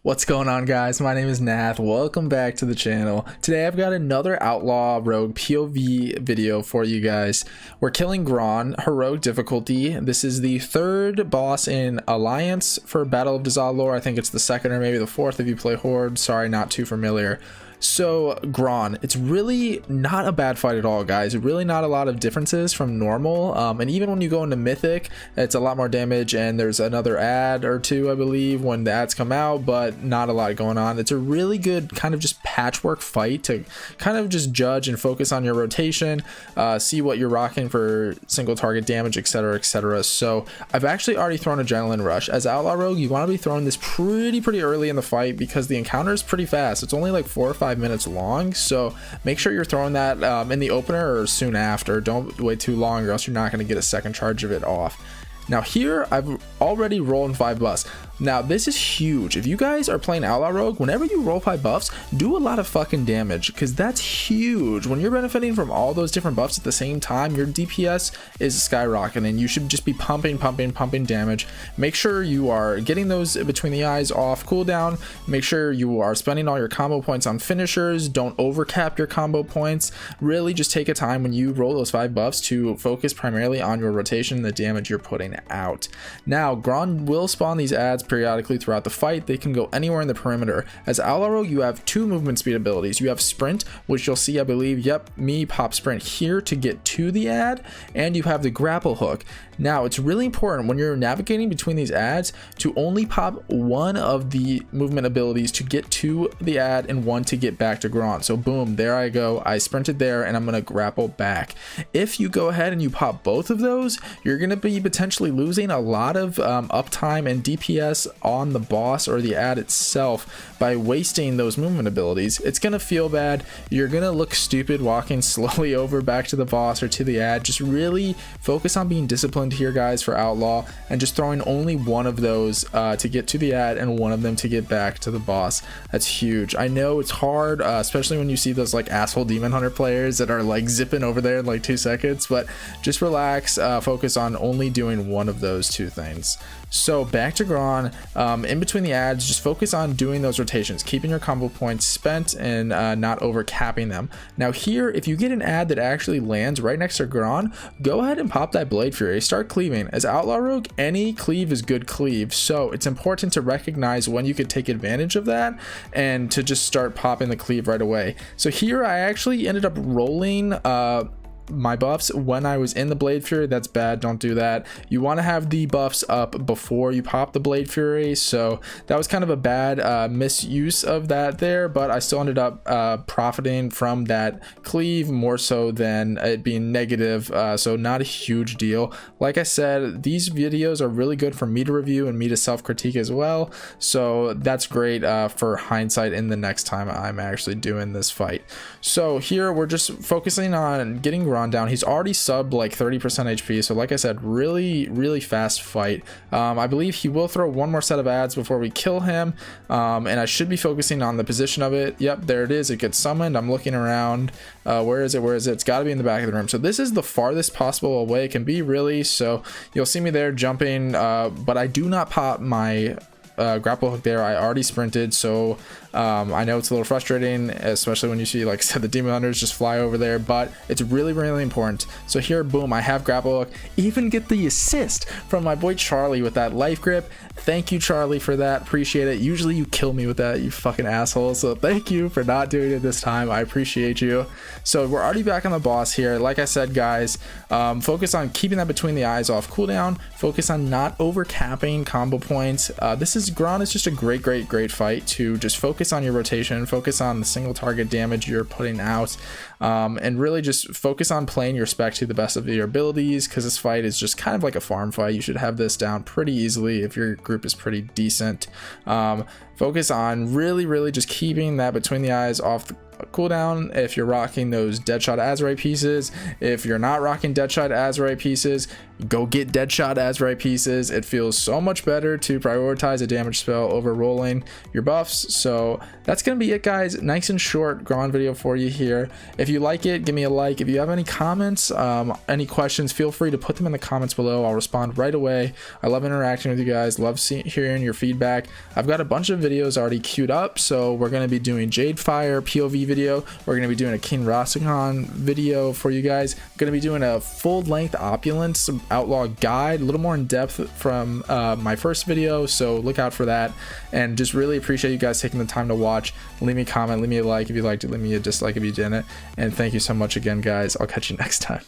What's going on, guys? My name is Nath. Welcome back to the channel. Today I've got another Outlaw Rogue POV video for you guys. We're killing Grong, heroic difficulty. This is the third boss in Alliance for Battle of Dazar'alor. I think it's the second or maybe the fourth if you play Horde. Sorry, not too familiar. So Grong, it's really not a bad fight at all, guys. Really not a lot of differences from normal, and even when you go into Mythic, it's a lot more damage, and there's another ad or two, I believe, when the ads come out, but not a lot going on. It's a really good kind of just patchwork fight to kind of just judge and focus on your rotation, see what you're rocking for single target damage, etc, etc. So I've actually already thrown Adrenaline Rush. As Outlaw Rogue, you want to be throwing this pretty early in the fight because the encounter is pretty fast. It's only like 4 or 5 minutes long, so make sure you're throwing that in the opener or soon after. Don't wait too long or else you're not going to get a second charge of it off. Now here I've already rolled 5 buffs. Now this is huge. If you guys are playing Outlaw Rogue, whenever you roll 5 buffs, do a lot of fucking damage, because that's huge. When you're benefiting from all those different buffs at the same time, your DPS is skyrocketing and you should just be pumping damage. Make sure you are getting those between the eyes off cooldown. Make sure you are spending all your combo points on finishers. Don't overcap your combo points. Really just take a time when you roll those 5 buffs to focus primarily on your rotation and the damage you're putting out. Now Grong will spawn these ads periodically throughout the fight. They can go anywhere in the perimeter. As Outlaw Rogue, you have 2 movement speed abilities. You have Sprint, which you'll see, I believe, yep, me pop Sprint here to get to the ad, and you have the Grapple Hook. Now it's really important when you're navigating between these ads to only pop one of the movement abilities to get to the ad and one to get back to Grong. So boom, there I go, I sprinted there and I'm gonna grapple back. If you go ahead and you pop both of those, you're gonna be potentially losing a lot of uptime and DPS on the boss or the ad itself by wasting those movement abilities. It's gonna feel bad. You're gonna look stupid walking slowly over back to the boss or to the ad. Just really focus on being disciplined here, guys, for Outlaw, and just throwing only one of those to get to the ad and one of them to get back to the boss. That's huge. I know it's hard, especially when you see those like asshole demon hunter players that are like zipping over there in like 2 seconds, but just relax, focus on only doing one of those 2 things. So back to Grong, in between the ads, just focus on doing those rotations, keeping your combo points spent and not over capping them. Now here, if you get an ad that actually lands right next to Grong, go ahead and pop that Blade Fury, start cleaving. As Outlaw Rogue, any cleave is good cleave, so it's important to recognize when you could take advantage of that and to just start popping the cleave right away. So here I actually ended up rolling my buffs when I was in the Blade Fury. That's bad, don't do that. You want to have the buffs up before you pop the Blade Fury, so that was kind of a bad misuse of that there, but I still ended up profiting from that cleave more so than it being negative, so not a huge deal. Like I said, these videos are really good for me to review and me to self-critique as well, so that's great for hindsight in the next time I'm actually doing this fight. So here we're just focusing on getting Grong down. He's already subbed like 30% HP, so like I said, really fast fight. I believe he will throw one more set of ads before we kill him, and I should be focusing on the position of it. Yep, there it is. It gets summoned. I'm looking around. Where is it? It's got to be in the back of the room. So this is the farthest possible away it can be, really. So you'll see me there jumping, but I do not pop my grapple hook there. I already sprinted, so I know it's a little frustrating, especially when you see, like I said, the demon hunters just fly over there, but it's really important. So here, boom, I have grapple hook, even get the assist from my boy Charlie with that life grip. Thank you, Charlie, for that. Appreciate it. Usually you kill me with that, you fucking asshole, so thank you for not doing it this time. I appreciate you. So we're already back on the boss here. Like I said, guys, focus on keeping that between the eyes off cooldown. Focus on not over capping combo points. Grong is just a great fight to just focus on your rotation, focus on the single target damage you're putting out, and really just focus on playing your spec to the best of your abilities, because this fight is just kind of like a farm fight. You should have this down pretty easily if your group is pretty decent. Focus on really just keeping that between the eyes off cooldown if you're rocking those Deadshot Azerite pieces. If you're not rocking Deadshot Azerite pieces, go get Deadshot Azerite pieces. It feels so much better to prioritize a damage spell over rolling your buffs. So that's gonna be it, guys. Nice and short Grong video for you here. If you like it, give me a like. If you have any comments, any questions, feel free to put them in the comments below. I'll respond right away. I love interacting with you guys, love hearing your feedback. I've got a bunch of videos already queued up, so we're going to be doing Jade Fire POV video. We're going to be doing a King Rasakhan video for you guys. I'm going to be doing a full-length Opulence Outlaw guide, a little more in depth from my first video, so look out for that. And just really appreciate you guys taking the time to watch. Leave me a comment, leave me a like if you liked it, leave me a dislike if you didn't. And thank you so much again, guys. I'll catch you next time.